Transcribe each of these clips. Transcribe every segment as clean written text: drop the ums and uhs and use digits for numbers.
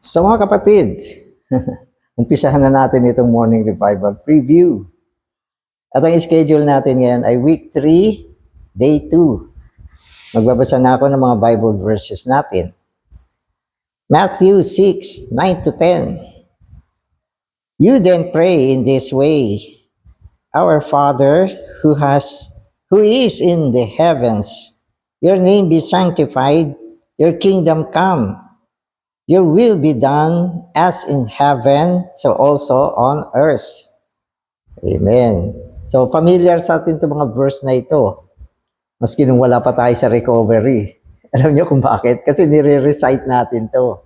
So mga kapatid, umpisahan na natin itong morning revival preview. At ang schedule natin ngayon ay week 3, day 2. Magbabasa na ako ng mga Bible verses natin. Matthew 6, 9 to 10. You then pray in this way, Our Father who is in the heavens, your name be sanctified, your kingdom come. Your will be done as in heaven, so also on earth. Amen. So, familiar sa atin itong mga verse na ito. Maski nung wala pa tayo sa recovery. Alam niyo kung bakit? Kasi nire-recite natin to.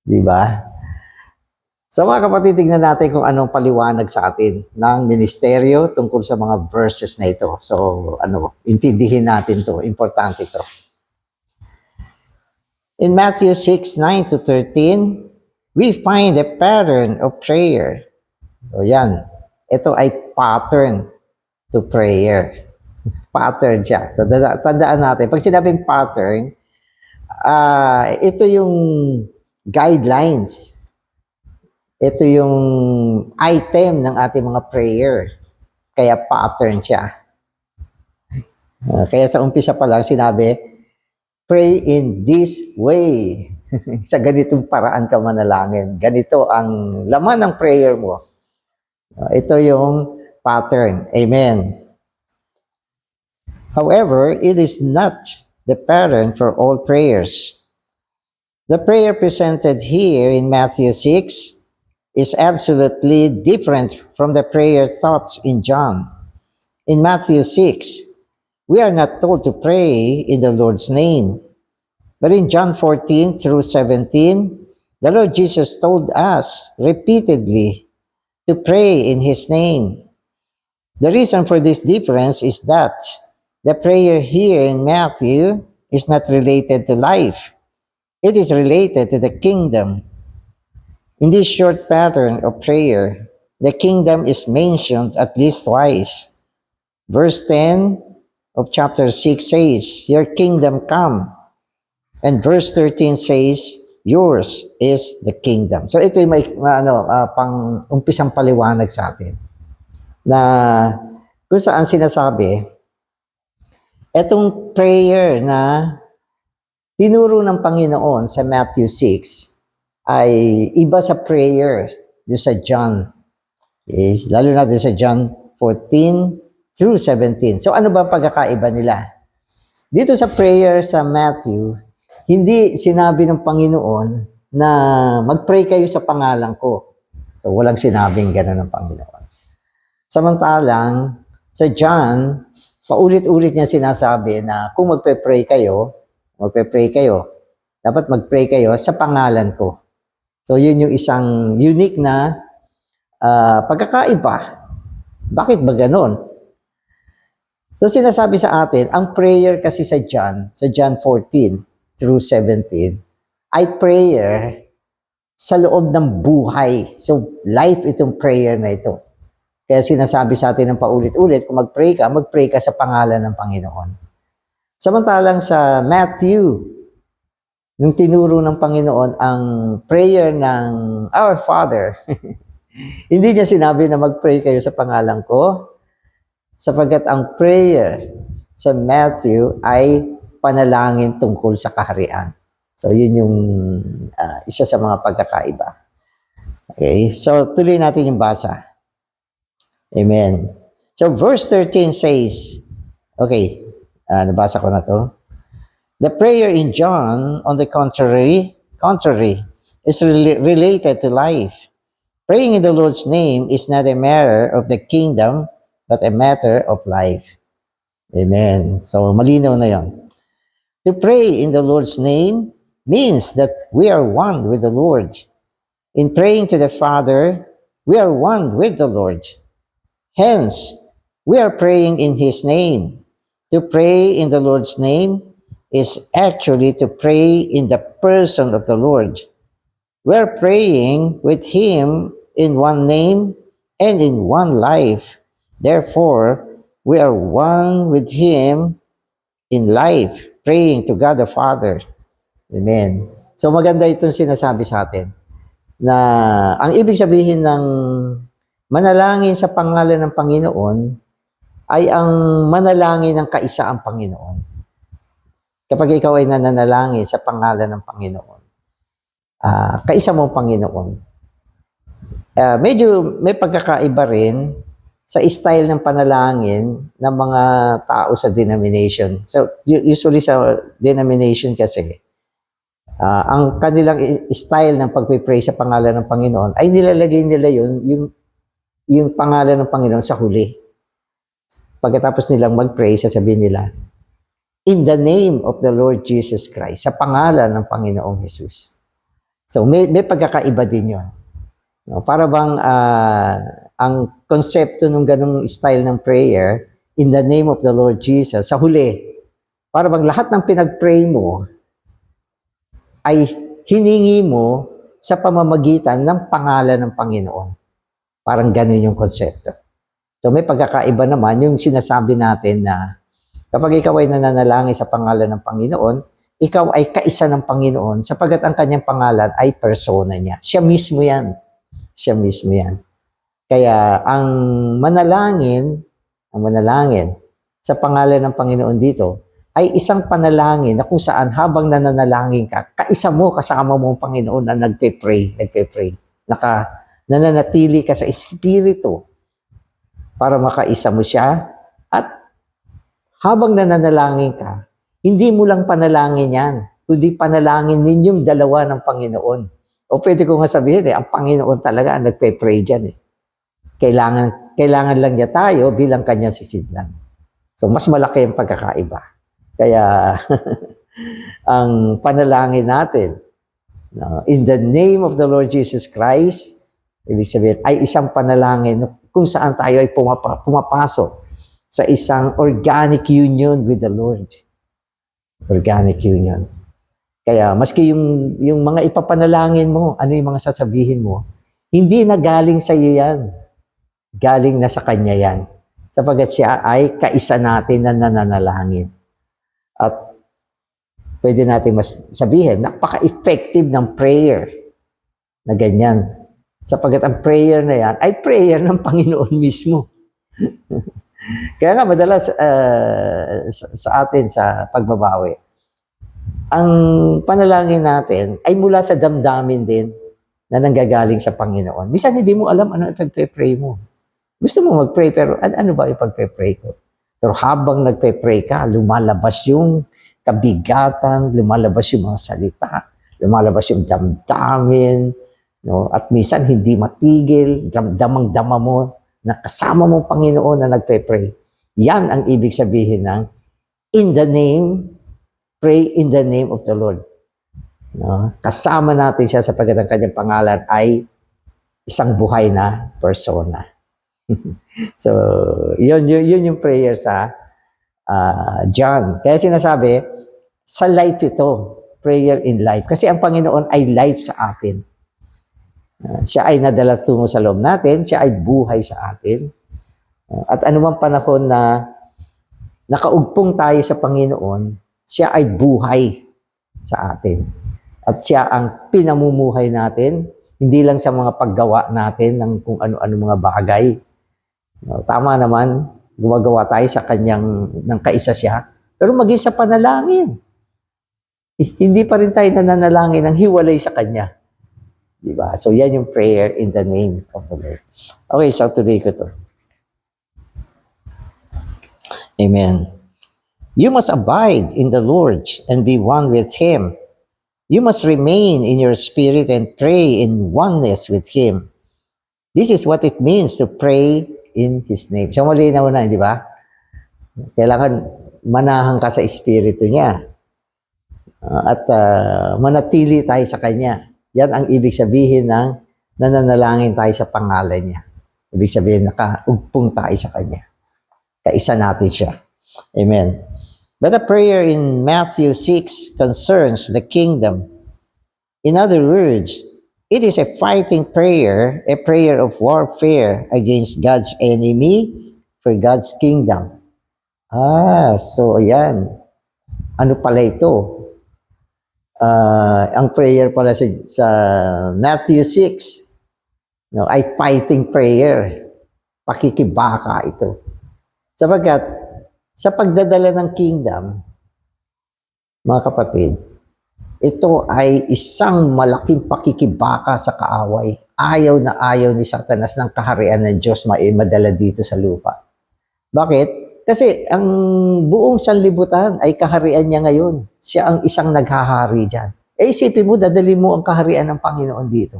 Di ba? So mga kapatid, tignan natin kung anong paliwanag sa atin ng ministeryo tungkol sa mga verses na ito. So, intindihin natin to. Importante to. In Matthew 6, 9 to 13, we find a pattern of prayer. So yan, ito ay pattern to prayer. Pattern siya. So tandaan natin, pag sinabing pattern, ito yung guidelines. Ito yung item ng ating mga prayer. Kaya pattern siya. Kaya sa umpisa pa lang sinabi, pray in this way. Sa ganitong paraan ka manalangin. Ganito ang laman ng prayer mo. Ito yung pattern. Amen. However, it is not the pattern for all prayers. The prayer presented here in Matthew 6 is absolutely different from the prayer thoughts in John. In Matthew 6, we are not told to pray in the Lord's name. But in John 14 through 17, the Lord Jesus told us repeatedly to pray in His name. The reason for this difference is that the prayer here in Matthew is not related to life. It is related to the kingdom. In this short pattern of prayer, the kingdom is mentioned at least twice. Verse 10 of chapter 6 says, Your kingdom come. And verse 13 says, Yours is the kingdom. So ito yung may pang-umpisang paliwanag sa atin. Na kung saan sinasabi, etong prayer na tinuro ng Panginoon sa Matthew 6 ay iba sa prayer doon sa John. Okay? Lalo na doon sa John 14 through 17. So ano ba pagkakaiba nila? Dito sa prayer sa Matthew, hindi sinabi ng Panginoon na mag-pray kayo sa pangalan ko. So walang sinabing gano'n ng Panginoon. Samantalang sa John, paulit-ulit niya sinasabi na kung magpe-pray kayo, dapat mag-pray kayo sa pangalan ko. So yun yung isang unique na pagkakaiba. Bakit ba gano'n? So sinasabi sa atin, ang prayer kasi sa John 14 through 17, ay prayer sa loob ng buhay. So life itong prayer na ito. Kaya sinasabi sa atin ng paulit-ulit, kung mag-pray ka sa pangalan ng Panginoon. Samantalang sa Matthew, yung tinuro ng Panginoon ang prayer ng Our Father, hindi niya sinabi na mag-pray kayo sa pangalan ko, sapagkat ang prayer sa Matthew ay panalangin tungkol sa kaharian. So yun yung isa sa mga pagkakaiba. Okay, so tuloy natin yung basa. Amen. So verse 13 says, okay, nabasa ko na to. The prayer in John, on the contrary, is related to life. Praying in the Lord's name is not a matter of the kingdom, but a matter of life. Amen. So malinaw na yon. To pray in the Lord's name means that we are one with the Lord. In praying to the Father, we are one with the Lord. Hence, we are praying in His name. To pray in the Lord's name is actually to pray in the person of the Lord. We are praying with Him in one name and in one life. Therefore, we are one with Him in life, praying to God the Father. Amen. So maganda itong sinasabi sa atin na ang ibig sabihin ng manalangin sa pangalan ng Panginoon ay ang manalangin ng kaisa ang Panginoon. Kapag ikaw ay nananalangin sa pangalan ng Panginoon, kaisa mo ang Panginoon. Medyo may pagkakaiba rin sa style ng panalangin ng mga tao sa denomination. So, usually sa denomination kasi, ang kanilang style ng pagpipray sa pangalan ng Panginoon ay nilalagay nila yung pangalan ng Panginoon sa huli. Pagkatapos nilang mag-pray, sasabihin nila, in the name of the Lord Jesus Christ, sa pangalan ng Panginoong Jesus. So may pagkakaiba din yun. No, para bang ang konsepto ng ganung style ng prayer, in the name of the Lord Jesus, sa huli, para bang lahat ng pinag-pray mo ay hiningi mo sa pamamagitan ng pangalan ng Panginoon. Parang ganun yung konsepto. So may pagkakaiba naman yung sinasabi natin na kapag ikaw ay nananalangin sa pangalan ng Panginoon, ikaw ay kaisa ng Panginoon sapagkat ang kanyang pangalan ay persona niya. Siya mismo yan. Siya mismo yan. Kaya ang manalangin sa pangalan ng Panginoon dito ay isang panalangin na kung saan habang nananalangin ka, kaisa mo, kasama mo ang Panginoon na nagpe-pray. Nananatili ka sa Espiritu para makaisa mo siya. At habang nananalangin ka, hindi mo lang panalangin yan, kundi panalangin ninyong dalawa ng Panginoon. O pwede ko nga sabihin, ang Panginoon talaga ang nagpe-pray dyan. Kailangan lang niya tayo bilang kanyang sisidlan. So, mas malaki ang pagkakaiba. Kaya, ang panalangin natin, in the name of the Lord Jesus Christ, ibig sabihin, ay isang panalangin kung saan tayo ay pumapasok sa isang organic union with the Lord. Organic union. Kaya, maski yung mga ipapanalangin mo, ano yung mga sasabihin mo, hindi na galing sa iyo yan. Galing na sa Kanya yan. Sapagkat siya ay kaisa natin na nananalangin. At pwede natin mas sabihin, napaka-effective ng prayer na ganyan. Sapagkat ang prayer na yan ay prayer ng Panginoon mismo. Kaya nga madalas sa atin sa pagbabawi, ang panalangin natin ay mula sa damdamin din na nanggagaling sa Panginoon. Minsan hindi mo alam ano ipagpe-pray mo. Gusto mo mag-pray pero ano ba ipagpe-pray ko? Pero habang nagpe-pray ka, lumalabas yung kabigatan, lumalabas yung mga salita, lumalabas yung damdamin, no? At minsan hindi matigil, damang-dama mo na kasama mo Panginoon na nagpe-pray. Yan ang ibig sabihin ng pray in the name of the Lord. No? Kasama natin siya sapagkat ang kanyang pangalan ay isang buhay na persona. So, yun yung prayer sa John. Kaya sinasabi, sa life ito, prayer in life. Kasi ang Panginoon ay life sa atin. Siya ay nadala tungo sa loob natin, siya ay buhay sa atin. At anumang panahon na nakaugpong tayo sa Panginoon, siya ay buhay sa atin. At siya ang pinamumuhay natin, hindi lang sa mga paggawa natin ng kung ano-ano mga bagay. Tama naman, gumagawa tayo sa kanyang ng kaisa siya, pero maging sa panalangin. Hindi pa rin tayo nananalangin ng hiwalay sa kanya. Diba? So yan yung prayer in the name of the Lord. Okay, so tuloy ko to. Amen. You must abide in the Lord and be one with Him. You must remain in your spirit and pray in oneness with Him. This is what it means to pray in His name. So malinaw na, di ba? Kailangan manahan ka sa espiritu niya. At manatili tayo sa Kanya. Yan ang ibig sabihin ng nananalangin tayo sa pangalan niya. Ibig sabihin, nakaugpong tayo sa Kanya. Kaisa natin siya. Amen. But the prayer in Matthew 6 concerns the kingdom. In other words, it is a fighting prayer, a prayer of warfare against God's enemy for God's kingdom. So ayan. Ano pala ito? Ang prayer pala sa Matthew 6, no, ay fighting prayer. Pakikibaka ito. Sapagkat sa pagdadala ng kingdom, mga kapatid, ito ay isang malaking pakikibaka sa kaaway. Ayaw na ayaw ni Satanas ng kaharian ng Diyos madala dito sa lupa. Bakit? Kasi ang buong sanlibutan ay kaharian niya ngayon. Siya ang isang naghahari dyan. Isipin mo, dadali mo ang kaharian ng Panginoon dito.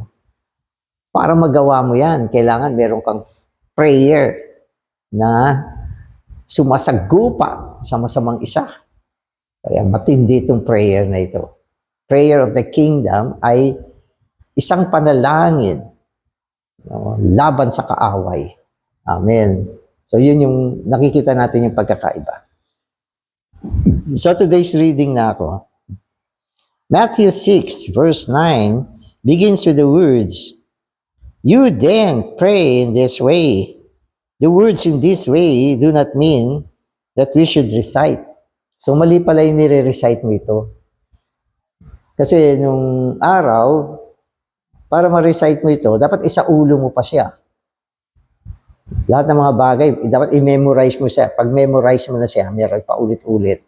Para magawa mo yan, kailangan meron kang prayer na sumasagupa sa masamang isa. Kaya matindi itong prayer na ito. Prayer of the kingdom ay isang panalangin, no, laban sa kaaway. Amen. So yun yung nakikita natin yung pagkakaiba. So today's reading na ako. Matthew 6 verse 9 begins with the words, "You then pray in this way." The words "in this way" do not mean that we should recite. So mali pala yung nire-recite mo ito. Kasi nung araw, para ma-recite mo ito, dapat isaulo mo pa siya. Lahat ng mga bagay, dapat i-memorize mo siya. Pag memorize mo na siya, meron pa ulit-ulit.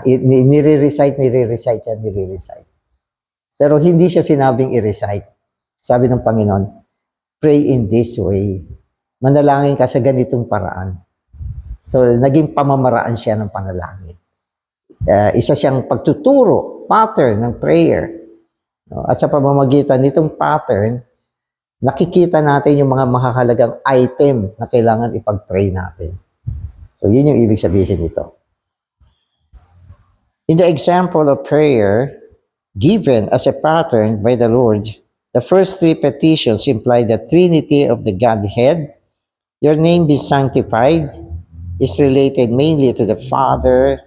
Nire-recite yan, nire-recite. Pero hindi siya sinabing i-recite. Sabi ng Panginoon, pray in this way. Manalangin ka sa ganitong paraan. So, naging pamamaraan siya ng panalangin. Isa siyang pagtuturo, pattern ng prayer. At sa pamamagitan nitong pattern, nakikita natin yung mga mahahalagang item na kailangan ipag-pray natin. So, yun yung ibig sabihin nito. In the example of prayer given as a pattern by the Lord, the first three petitions imply the Trinity of the Godhead. Your name be sanctified is related mainly to the Father.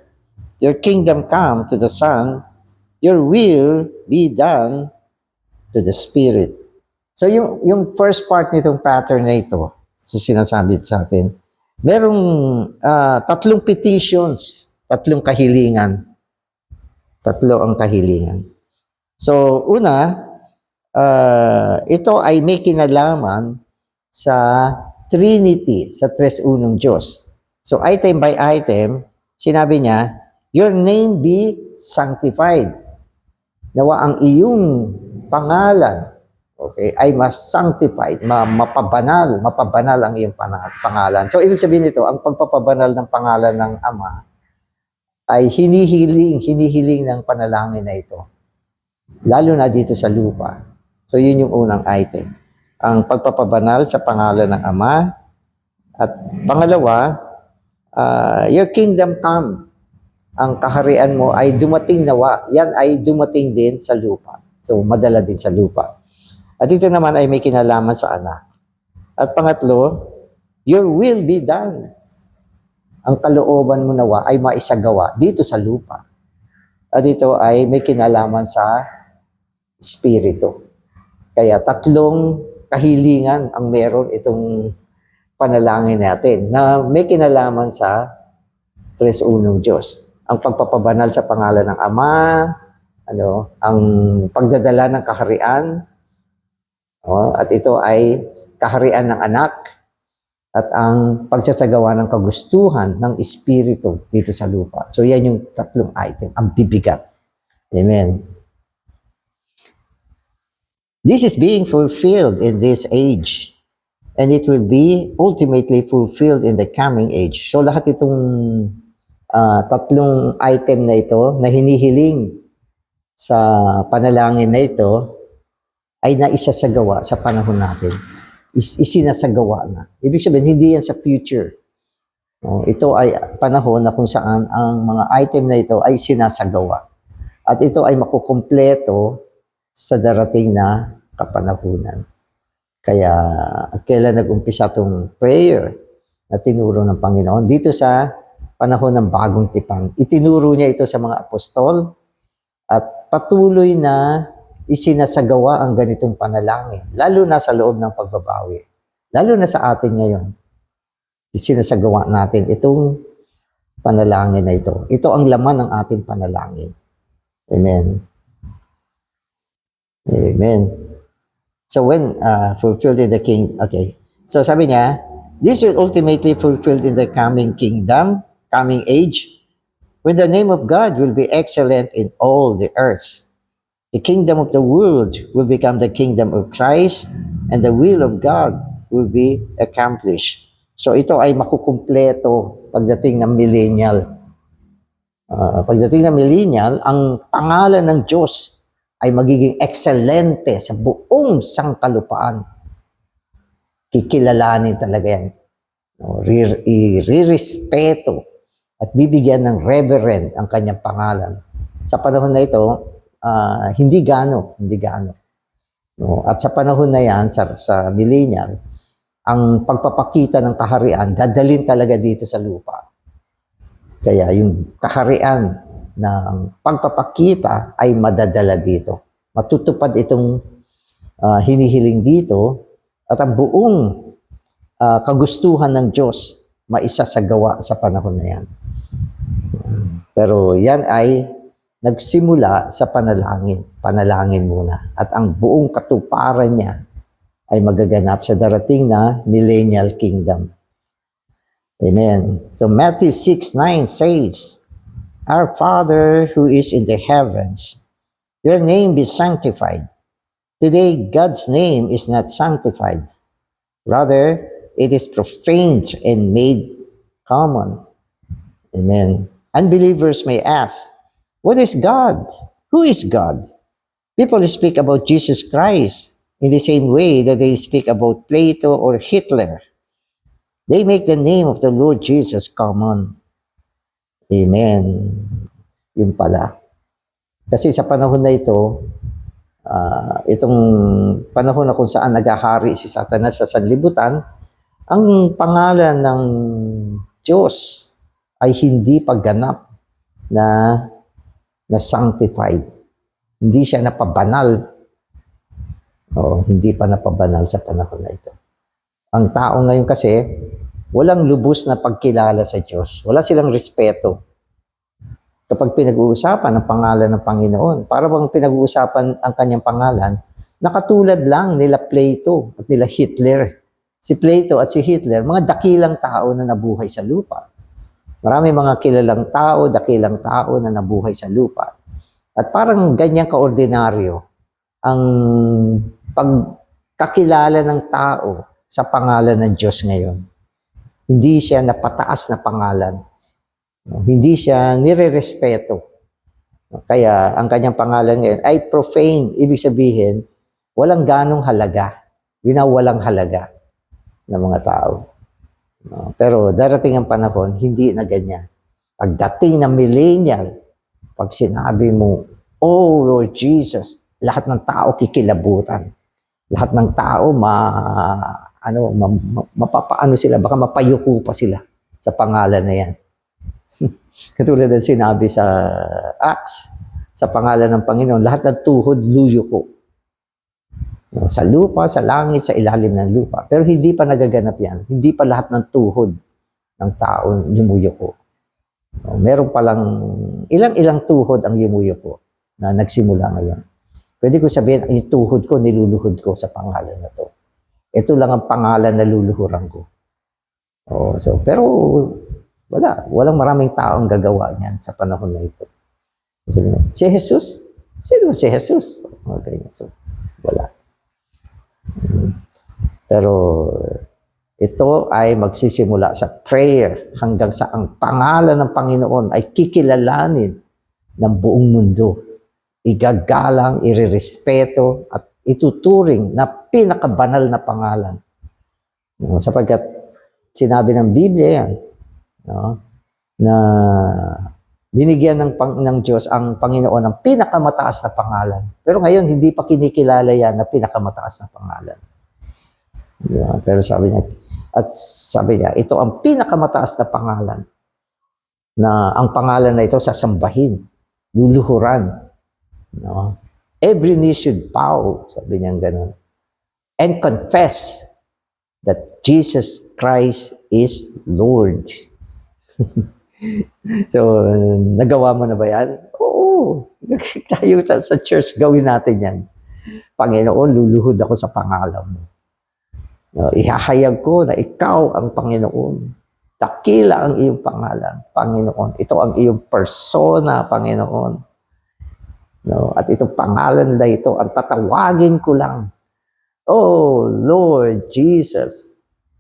Your kingdom come to the Son. Your will be done to the Spirit. So yung first part nitong pattern na ito, so sinasabi sa atin, merong tatlong petitions, tatlong kahilingan. Tatlo ang kahilingan. So una, ito ay may kinalaman sa Trinity, sa Tres Unong Diyos. So item by item, sinabi niya, your name be sanctified. Nawa ang iyong pangalan, okay, ay mas sanctified, mapabanal ang iyong pangalan. So, ibig sabihin nito, ang pagpapabanal ng pangalan ng Ama ay hinihiling ng panalangin na ito. Lalo na dito sa lupa. So, yun yung unang item. Ang pagpapabanal sa pangalan ng Ama. At pangalawa, your kingdom come. Ang kaharian mo ay dumating nawa. Yan ay dumating din sa lupa. So, madala din sa lupa. At ito naman ay may kinalaman sa anak. At pangatlo, your will be done. Ang kalooban mo nawa ay maisagawa dito sa lupa. At ito ay may kinalaman sa Espiritu. Kaya tatlong kahilingan ang meron itong panalangin natin na may kinalaman sa Tres Unong Diyos. Ang pagpapabanal sa pangalan ng Ama, ang pagdadala ng kaharian, at ito ay kaharian ng anak, at ang pagsasagawa ng kagustuhan ng Espiritu dito sa lupa. So yan yung tatlong item, ang bibigat. Amen. This is being fulfilled in this age, and it will be ultimately fulfilled in the coming age. So lahat itong tatlong item na ito na hinihiling sa panalangin na ito ay naisasagawa sa panahon natin. Isinasagawa na. Ibig sabihin, hindi yan sa future. Ito ay panahon na kung saan ang mga item na ito ay sinasagawa. At ito ay makukumpleto sa darating na kapanahunan. Kaya kailan nag-umpisa itong prayer na tinuro ng Panginoon? Dito sa panahon ng bagong tipan. Itinuro niya ito sa mga apostol at patuloy na isinasagawa ang ganitong panalangin, lalo na sa loob ng pagbabawi. Lalo na sa atin ngayon. Isinasagawa natin itong panalangin na ito. Ito ang laman ng ating panalangin. Amen. Amen. So when fulfilled in the king, okay. So sabi niya, this will ultimately fulfilled in the coming kingdom, coming age, when the name of God will be excellent in all the earth. The kingdom of the world will become the kingdom of Christ, and the will of God will be accomplished. So ito ay makukumpleto pagdating ng millennial. Pagdating ng millennial, ang pangalan ng Diyos ay magiging ekselente sa buong sangkalupaan. Kikilalanin talaga yan. I-respeto at bibigyan ng reverend ang kanyang pangalan. Sa panahon na ito, hindi gaano. No? At sa panahon na yan, sa millennial, ang pagpapakita ng kaharian, dadalhin talaga dito sa lupa. Kaya yung kaharian ng pagpapakita ay madadala dito. Matutupad itong hinihiling dito at ang buong kagustuhan ng Diyos maisasagawa sa panahon na yan. Pero yan ay nagsimula sa panalangin. Panalangin muna. At ang buong katuparan niya ay magaganap sa darating na millennial kingdom. Amen. So Matthew 6:9 says, Our Father who is in the heavens, your name be sanctified. Today, God's name is not sanctified. Rather, it is profaned and made common. Amen. Unbelievers may ask, what is God? Who is God? People speak about Jesus Christ in the same way that they speak about Plato or Hitler. They make the name of the Lord Jesus common. Amen. Yun pala. Kasi sa panahon na ito, itong panahon na kung saan naghahari si Satanas sa sanlibutan, ang pangalan ng Diyos ay hindi pagganap na sanctified. Hindi siya napabanal. Hindi pa napabanal sa panahon na ito. Ang tao ngayon kasi, walang lubos na pagkilala sa Diyos. Wala silang respeto. Kapag pinag-uusapan ang pangalan ng Panginoon, para bang pinag-uusapan ang kanyang pangalan, nakatulad lang nila Plato at nila Hitler. Si Plato at si Hitler, mga dakilang tao na nabuhay sa lupa. Marami mga kilalang tao, dakilang tao na nabuhay sa lupa. At parang ganyang kaordinaryo ang pagkakilala ng tao sa pangalan ng Diyos ngayon. Hindi siya napataas na pangalan. Hindi siya nire-respeto. Kaya ang kanyang pangalan ngayon ay profane. Ibig sabihin, walang ganong halaga. Winawalang halaga ng mga tao. Pero darating ang panahon, hindi na ganyan. Pagdating ng millennial, pag sinabi mo, Oh Lord Jesus, lahat ng tao kikilabutan. Lahat ng tao mapapaano sila, baka mapayuko pa sila sa pangalan na yan. Katulad ng sinabi sa Acts, sa pangalan ng Panginoon, lahat ng tuhod luyuko. Sa lupa, sa langit, sa ilalim ng lupa. Pero hindi pa nagaganap yan. Hindi pa lahat ng tuhod ng tao yumuyuko. Meron palang ilang tuhod ang yumuyuko na nagsimula ngayon. Pwede ko sabihin, yung tuhod ko, niluluhod ko sa pangalan na to. Ito lang ang pangalan na luluhuran ko. Pero walang maraming taong gagawa niyan sa panahon na ito. Si Jesus? Sino si Jesus? Okay, so wala. Pero ito ay magsisimula sa prayer hanggang sa ang pangalan ng Panginoon ay kikilalanin ng buong mundo. Igagalang, irerespeto at ituturing na pinakabanal na pangalan. Sapagkat sinabi ng Biblia yan, na binigyan ng Diyos ang Panginoon ng pinakamataas na pangalan. Pero ngayon, hindi pa kinikilala yan na pinakamataas na pangalan. Pero sabi niya, ito ang pinakamataas na pangalan na ang pangalan na ito sasambahin, luluhuran. Every knee should bow, sabi niya gano'n, and confess that Jesus Christ is Lord. So, nagawa mo na ba yan? Oo. Tayo sa church, gawin natin yan. Panginoon, luluhod ako sa pangalan mo. No, ihahayag ko na ikaw ang Panginoon. Dakila ang iyong pangalan, Panginoon. Ito ang iyong persona, Panginoon. No, at itong pangalan na ito, ang tatawagin ko lang. Oh, Lord Jesus,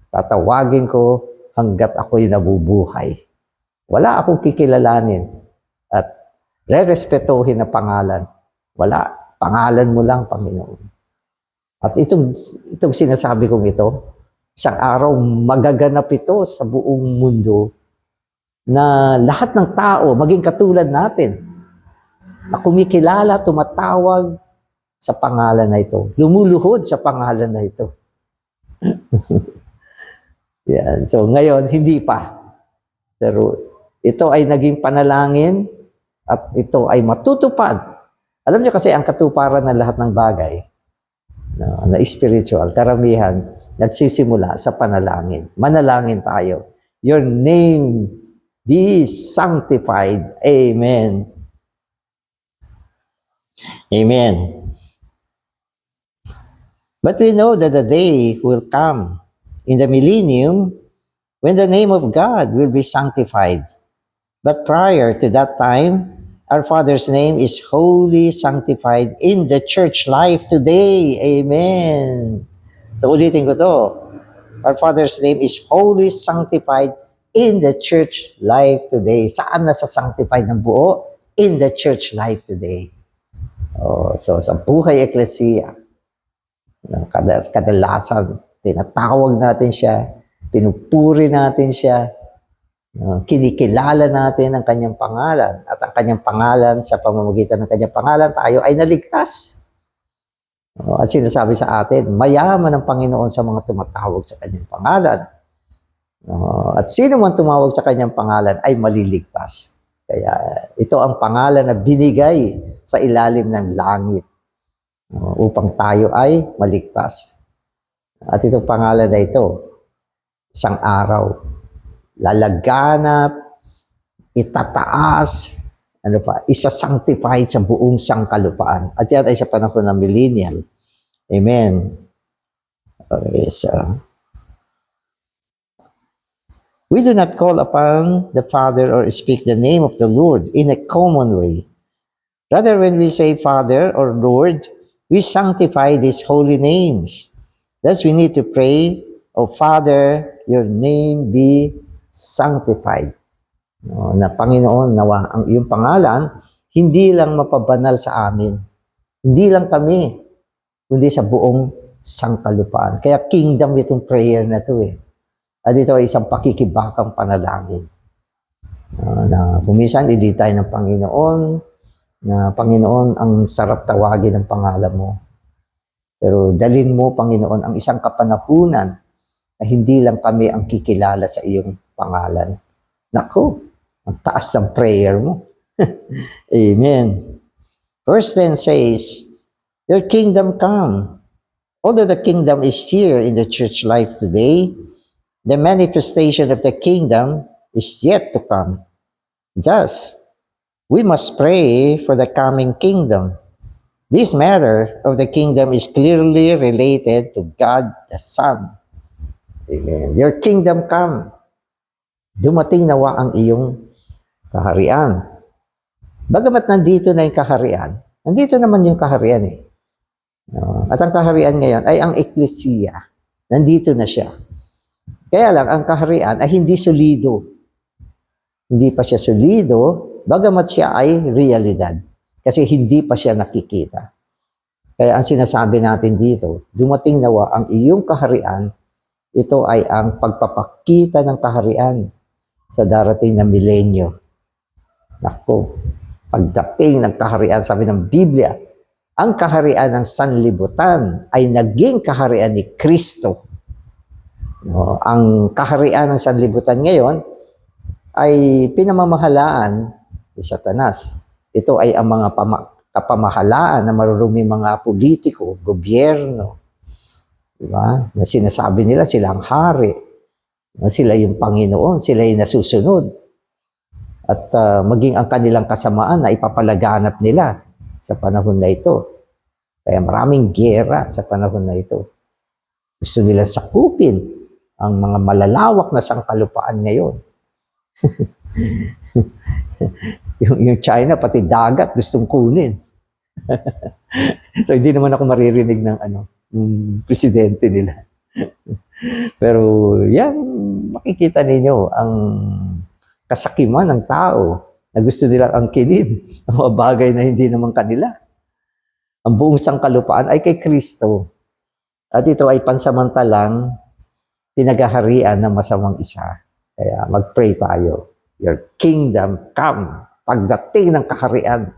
tatawagin ko hanggat ako'y nabubuhay. Wala akong kikilalanin at re-respetuhin na pangalan. Wala. Pangalan mo lang, Panginoon. At itong sinasabi kong ito, isang araw magaganap ito sa buong mundo na lahat ng tao, maging katulad natin, na kumikilala, tumatawag sa pangalan na ito. Lumuluhod sa pangalan na ito. Yan. So ngayon, hindi pa. Pero ito ay naging panalangin at ito ay matutupad. Alam niyo kasi ang katuparan ng lahat ng bagay na spiritual, karamihan, nagsisimula sa panalangin. Manalangin tayo. Your name be sanctified. Amen. Amen. But we know that the day will come in the millennium when the name of God will be sanctified. But prior to that time, our Father's name is wholly sanctified in the church life today. Amen. So ulitin ko to. Our Father's name is wholly sanctified in the church life today. Saan nasa sanctified ng buo? In the church life today. Oh, so sa buhay eklesiya, kadalasan, tinatawag natin siya, pinupuri natin siya, kinikilala natin ang kanyang pangalan. At ang kanyang pangalan, sa pamamagitan ng kanyang pangalan, tayo ay naligtas. At sinasabi sa atin, mayaman ang Panginoon sa mga tumatawag sa kanyang pangalan. At sino man tumawag sa kanyang pangalan ay maliligtas. Kaya ito ang pangalan na binigay sa ilalim ng langit upang tayo ay maligtas. At itong pangalan na ito, isang araw, lalaganap, itataas, isa-sanctified sa buong sangkalupaan. At yan ay sa panahon ng millennial. Amen. Okay, so we do not call upon the Father or speak the name of the Lord in a common way. Rather, when we say Father or Lord, we sanctify these holy names. Thus, we need to pray, O Father, your name be sanctified. Na Panginoon, nawa ang iyong pangalan, hindi lang mapabanal sa amin. Hindi lang kami, kundi sa buong sangkalupaan. Kaya kingdom itong prayer na ito eh. At ito ay isang pakikibakang panalangin. Na pumisan, hindi tayo ng Panginoon, na Panginoon, ang sarap tawagin ng pangalan mo. Pero dalhin mo, Panginoon, ang isang kapanahunan na hindi lang kami ang kikilala sa iyong pangalan. Naku, ang taas ng prayer mo. Amen. Verse 10 says, your kingdom come. Although the kingdom is here in the church life today, the manifestation of the kingdom is yet to come. Thus, we must pray for the coming kingdom. This matter of the kingdom is clearly related to God the Son. Amen. Your kingdom come. Dumating nawa ang iyong kaharian. Bagamat nandito na yung kaharian, nandito naman yung kaharian eh. At ang kaharian ngayon ay ang eklesiya. Nandito na siya. Kaya lang, ang kaharian ay hindi solido. Hindi pa siya solido, bagamat siya ay realidad. Kasi hindi pa siya nakikita. Kaya ang sinasabi natin dito, dumating nawa ang iyong kaharian, ito ay ang pagpapakita ng kaharian sa darating na milenyo. Naku, pagdating ng kaharian, sabi ng Biblia, ang kaharian ng sanlibutan ay naging kaharian ni Kristo. No, ang kaharian ng sanlibutan ngayon ay pinamamahalaan ni Satanas. Ito ay ang mga kapamahalaan na maruruming mga politiko, gobyerno, diba? Na sinasabi nila sila ang hari, sila yung Panginoon, sila yung nasusunod. At maging ang kanilang kasamaan na ipapalaganap nila sa panahon na ito. Kaya maraming giyera sa panahon na ito. Gusto nila sakupin ang mga malalawak na sangkalupaan ngayon. yung China, pati dagat, gustong kunin. So, hindi naman ako maririnig ng presidente nila. Pero, yan, makikita ninyo ang kasakiman ng tao na gusto nilang angkinin ang mga bagay na hindi naman kanila. Ang buong sangkalupaan ay kay Kristo. At ito ay pansamantalang pinaghaharian ng masamang isa. Kaya mag-pray tayo. Your kingdom come. Pagdating ng kaharian.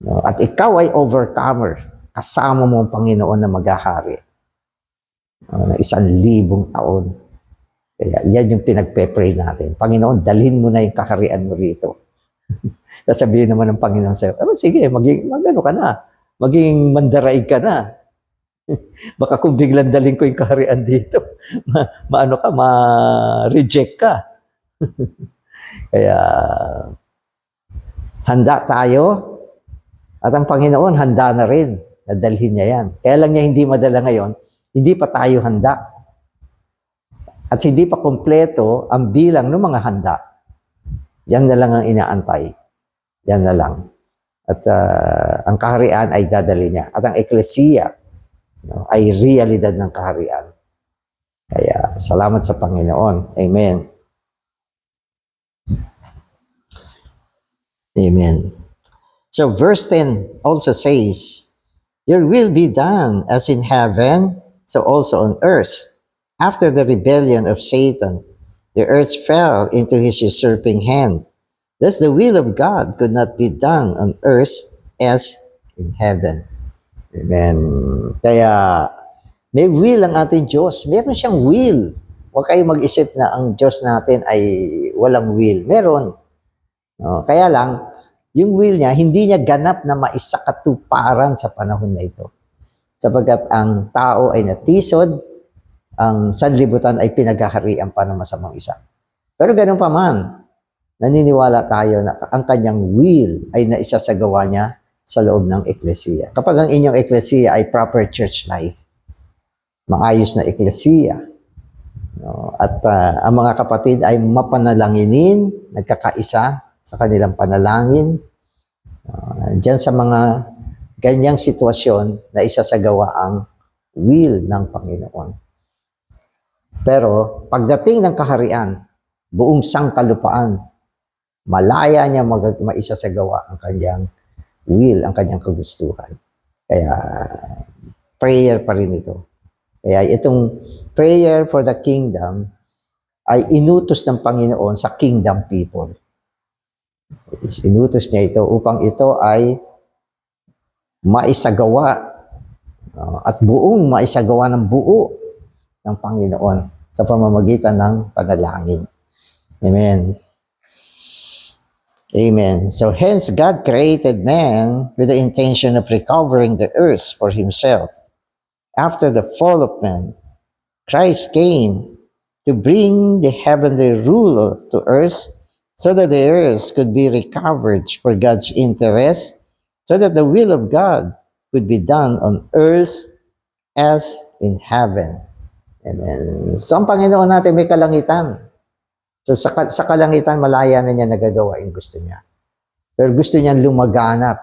No? At ikaw ay overcomer. Kasama mo ang Panginoon na maghahari. Na 1,000 taon. Kaya yan yung pinagpe-pray natin. Panginoon, dalhin mo na yung kaharian mo rito. Sasabihin naman ng Panginoon sa'yo, sige, magano ka na. Maging mandaraig ka na. Baka kung biglang dalhin ko yung kaharian dito, ma-reject ka. Kaya, handa tayo. At ang Panginoon, handa na rin. Nadalhin niya yan. Kaya lang niya hindi madala ngayon, hindi pa tayo handa. At hindi pa kompleto ang bilang ng mga handa. Yan na lang ang inaantay. Yan na lang. At ang kaharian ay dadali niya. At ang eklesiya ay realidad ng kaharian. Kaya salamat sa Panginoon. Amen. Amen. So verse 10 also says, your will be done as in heaven, so also on earth. After the rebellion of Satan, the earth fell into his usurping hand. Thus the will of God could not be done on earth as in heaven. Amen. Kaya may will ang ating Diyos. Meron siyang will. Huwag kayo mag-isip na ang Diyos natin ay walang will. Meron. Kaya lang, yung will niya, hindi niya ganap na maisakatuparan sa panahon na ito. Sapagkat ang tao ay natisod, ang sanlibutan ay pinaghaharian pa ng masamang isa. Pero ganun pa man, naniniwala tayo na ang kanyang will ay naisasagawa niya sa loob ng eklesiya. Kapag ang inyong eklesiya ay proper church life, maayos na eklesiya, at ang mga kapatid ay mapanalanginin, nagkakaisa sa kanilang panalangin, diyan sa mga ganyang sitwasyon na isasagawa ang will ng Panginoon. Pero pagdating ng kaharian, buong sangkalupaan, malaya niya maisasagawa ang kanyang will, ang kanyang kagustuhan. Kaya prayer pa rin ito. Kaya itong prayer for the kingdom ay inutos ng Panginoon sa kingdom people. Inutos niya ito upang ito ay maisagawa at buong maisagawa ng buo ng Panginoon sa pamamagitan ng panalangin. Amen. Amen. So hence God created man with the intention of recovering the earth for himself. After the fall of man, Christ came to bring the heavenly rule to earth so that the earth could be recovered for God's interest, so that the will of God could be done on earth as in heaven. Amen. So ang Panginoon natin may kalangitan. So sa kalangitan, malaya na niya nagagawa yung gusto niya. Pero gusto niya lumaganap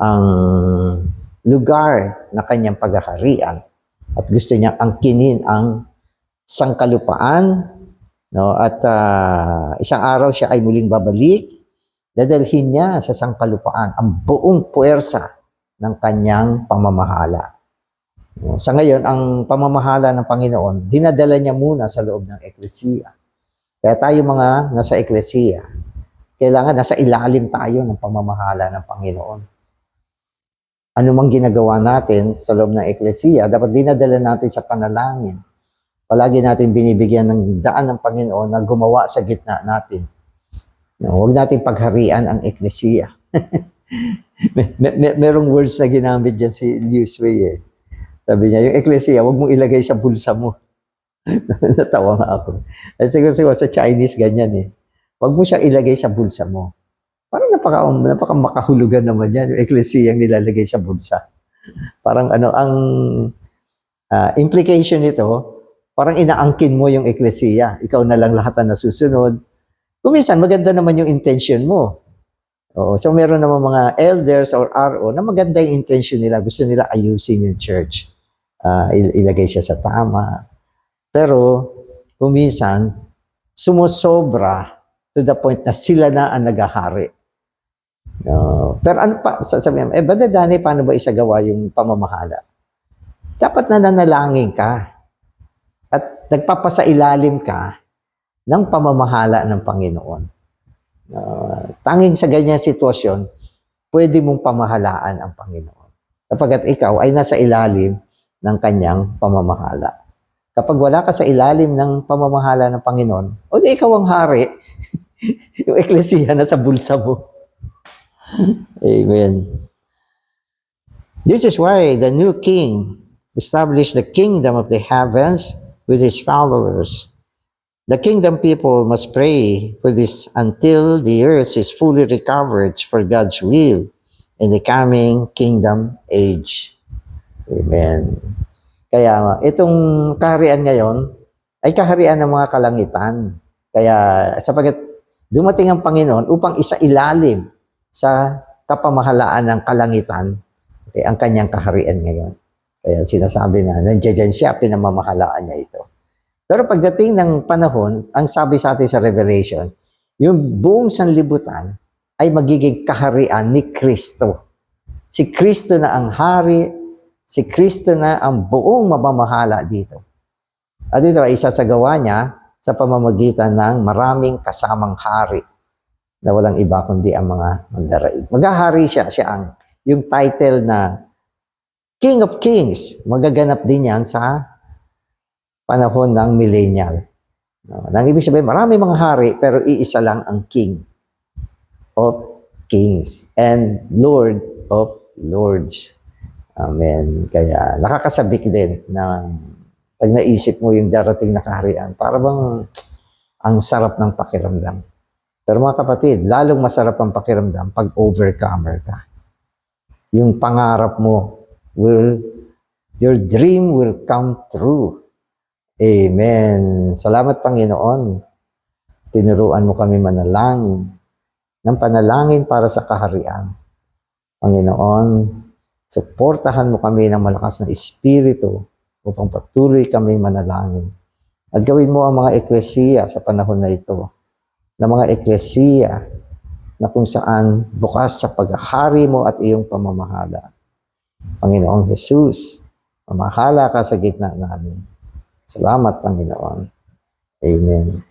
ang lugar na kanyang paghaharian. At gusto niya angkinin ang sangkalupaan. No? At isang araw siya ay muling babalik. Dadalhin niya sa sangkalupaan ang buong puwersa ng kanyang pamamahala. Sa ngayon, ang pamamahala ng Panginoon, dinadala niya muna sa loob ng eklesiya. Kaya tayo mga nasa eklesiya, kailangan nasa ilalim tayo ng pamamahala ng Panginoon. Ano mang ginagawa natin sa loob ng eklesiya, dapat dinadala natin sa panalangin. Palagi natin binibigyan ng daan ng Panginoon na gumawa sa gitna natin. Huwag natin pagharian ang eklesiya. Merong words na ginamit dyan si Liu Shui eh. Sabi niya, yung eklesiya, huwag mong ilagay sa bulsa mo. Natawa nga ako. Siguro sa Chinese ganyan eh. Huwag mo siyang ilagay sa bulsa mo. Parang napaka makahulugan naman yan, yung eklesiyang nilalagay sa bulsa. Parang ano, ang implication nito, parang inaangkin mo yung eklesiya. Ikaw na lang lahat ang nasusunod. Kuminsan, maganda naman yung intention mo. Oo, so meron naman mga elders or RO na maganda yung intention nila. Gusto nila ayusin yung church. Ilagay siya sa tama. Pero, kuminsan, sumusobra to the point na sila na ang naghahari. Pero ano pa, sasabihin, Brother Danny, paano ba isagawa yung pamamahala? Dapat nananalangin ka at nagpapasailalim ka ng pamamahala ng Panginoon. Tanging sa ganyang sitwasyon, pwede mong pamahalaan ang Panginoon. Sapagkat ikaw ay nasa ilalim ng kanyang pamamahala. Kapag wala ka sa ilalim ng pamamahala ng Panginoon, o di ikaw ang hari, yung eklesiya na sa bulsa mo. Amen. This is why the new king established the kingdom of the heavens with his followers. The kingdom people must pray for this until the earth is fully recovered for God's will in the coming kingdom age. Amen. Kaya itong kaharian ngayon ay kaharian ng mga kalangitan. Kaya sapagkat dumating ang Panginoon upang isailalim sa kapamahalaan ng kalangitan, ang kanyang kaharian ngayon. Kaya sinasabi na nandiyan siya, pinamamahalaan niya ito. Pero pagdating ng panahon, ang sabi sa atin sa Revelation, yung buong sanlibutan ay magiging kaharian ni Kristo. Si Kristo na ang hari, si Kristo na ang buong mamamahala dito. At ito ay isasagawa niya sa pamamagitan ng maraming kasamang hari na walang iba kundi ang mga mandaraig. Maghahari siya ang yung title na King of Kings. Magaganap din yan sa panahon ng millennial. Nang ibig sabihin, marami mga hari pero iisa lang ang King of Kings and Lord of Lords. Amen. Kaya nakakasabik din na pag naisip mo yung darating na kaharian, para bang ang sarap ng pakiramdam. Pero mga kapatid, lalong masarap ang pakiramdam pag overcomer ka. Yung pangarap mo your dream will come true. Amen. Salamat Panginoon. Tinuruan mo kami manalangin ng panalangin para sa kaharian. Panginoon, suportahan mo kami ng malakas na espiritu upang patuloy kaming manalangin. At gawin mo ang mga eklesiya sa panahon na ito, na mga eklesiya na kung saan bukas sa paghahari mo at iyong pamamahala. Panginoong Jesus, mamahala ka sa gitna namin. Salamat, Panginoon. Amen.